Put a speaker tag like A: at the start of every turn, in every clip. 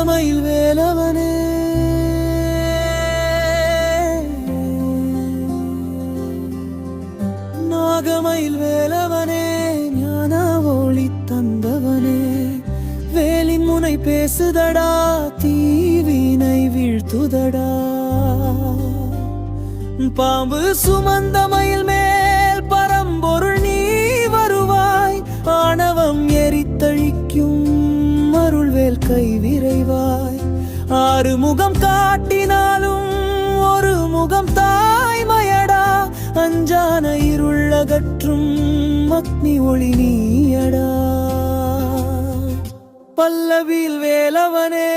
A: நாகமயில் வேலவனே நாகமயில் வேலவனே ஞான ஒளி தந்தவனே வேலின் முனை பேசுதடா தீவினை வீழ்த்துதடா பாம்பு சுமந்த மயில் மேல் பரம்பொருள் நீ வருவாய் ஆணவம் எரித்தழிக்கும் அருள்வேல் கை விரைவாய் ஆறு முகம் காட்டினாலும் ஒரு முகம் தாய்மையடா அஞ்சான இருளகற்றும் அக்னி ஒளி நீயடா பல்லவியில் வேலவனே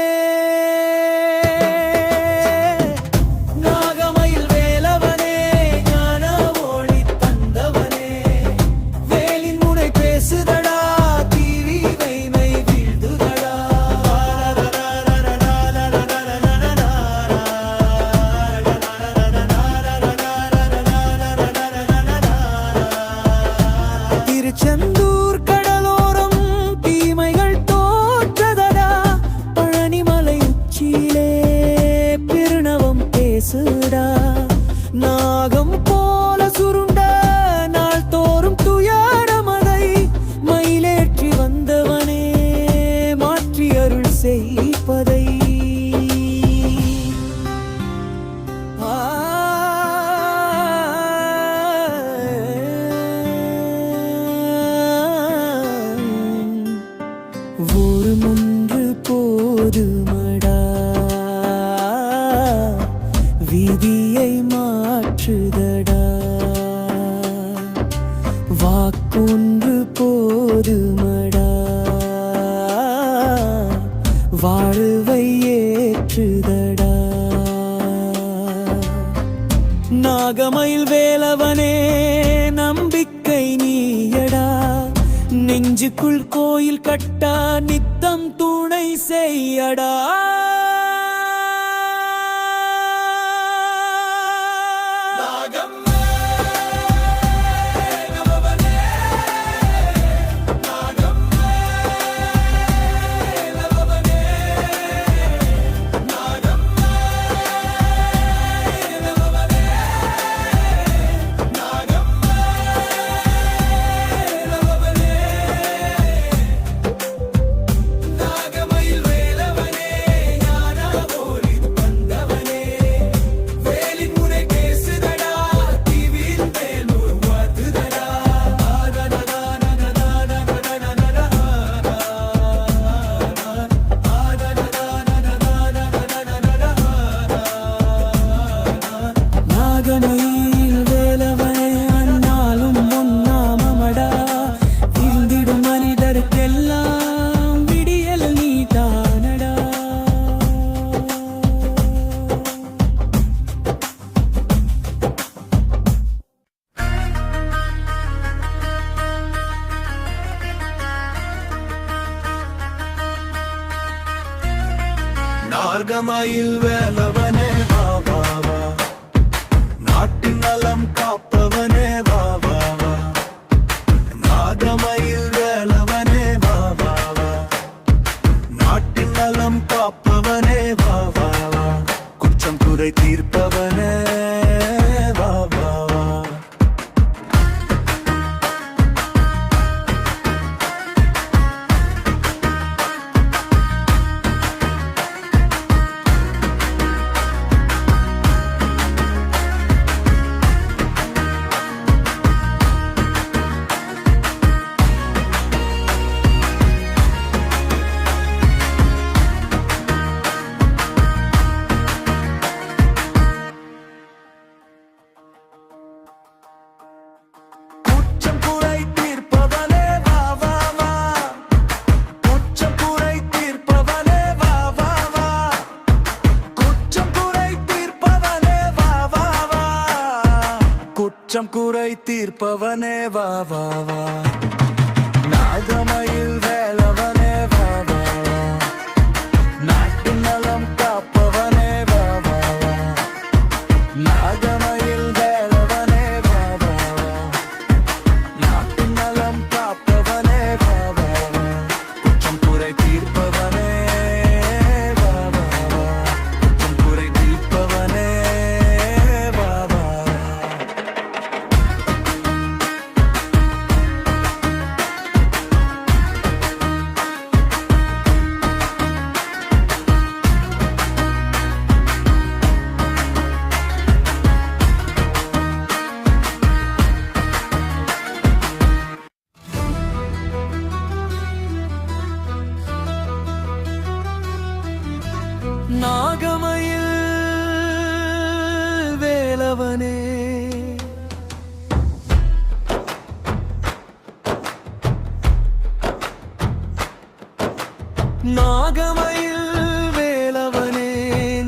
A: செந்தூர் கடலோரம் தீமைகள் தோற்றதடா பழனிமலை உச்சியிலே பெருணவம் பேசுடா நாகம் போல சுருண்ட நாள் தோறும் துயரமதை மயிலேற்றி வந்தவனே மாற்றி அருள் செய்ப்பதை ஒன்று போதுமடா விதியை மாற்றுதடா வாக்கொன்று போதுமடா வாழ்வை ஏற்றுதடா நாகமயில் வேலவனே நம்பிக்கை நீயடா நெஞ்சுக்குள் கோயில் கட்டா நித்தம் துணை செய்யடா நாகமயில் வேலவனே அண்ணாலும் ஒன்னாமடா இருந்திடும் மனிதருக்கெல்லாம் விடியல் நீ தானடா
B: நாகமயில் வேலவனே வா வா வா நாட்டின் நலம் காப்பவனே வா வா வா நாகமயில் வேலவனே வா வா வா நாட்டின் நலம் காப்பவனே வா வா வா குற்றம் குறை தீர்ப்பவனே வா வா வா குற்றம் குறை தீர்ப்பவனே வா வா வா நாகமயில் வேலவனே வா வா வா நாட்டின் நலம் காப்பவனே வா வா வா நாகமயில் வேலவனே வா வா வா நாட்டின் நலம் காப்பவனே வா வா வா குற்றம் குறை தீர்ப்பவனே
A: நாகமயில் வேலவனே நாகமயில் வேலவனே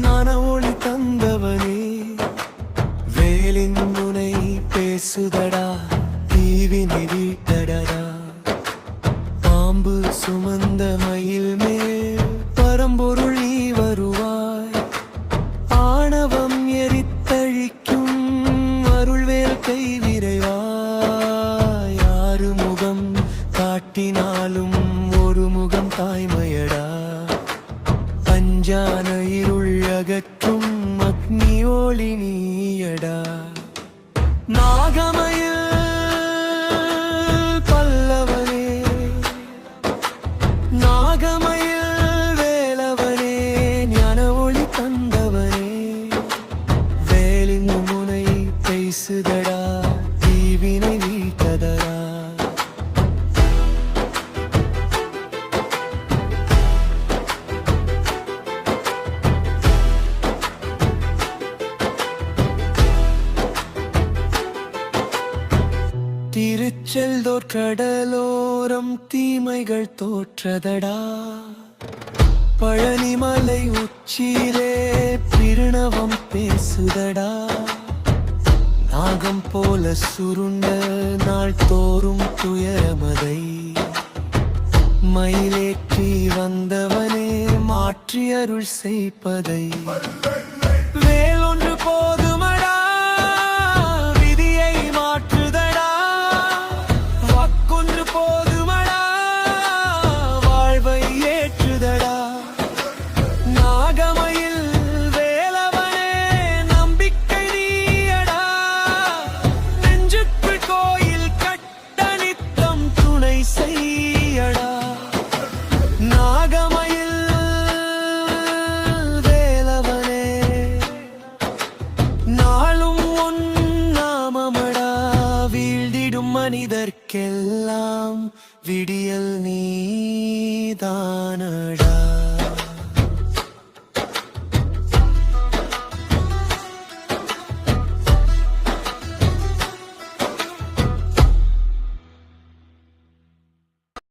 A: ஞான ஒளி தந்தவனே வேலின் முனை பேசுதடா தீவினை வீட்டடா பாம்பு சுமந்த மயில் மேல் பரம்பொருள் நீ வருவாய் ஆணவம் எரித்தழிக்கும் அருள்வேல் கை விரைவாய் ஆறு முகம் காட்டினாலும் ஒரு முகம் தாய்மையடா பஞ்சான இருள் அகற்றும் அக்னி ஒளி நீயடா நாகமயில் பல்லவனே நாகமயில் வேலவனே ஞான ஒளி தந்தவனே வேலின் முனை பேசுதடா தீவினை வீட்டதடா திருச்செல்தோர் கடலோரம் தீமைகள் தோற்றதடா பழனிமலை உச்சியிலே பிரணவம் பேசுதடா நாகம் போல சுருண்ட நாள் தோறும் துயரமதை மயிலேற்றி வந்தவனே மாற்றி அருள் செய்ப்பதை வேலொன்று போது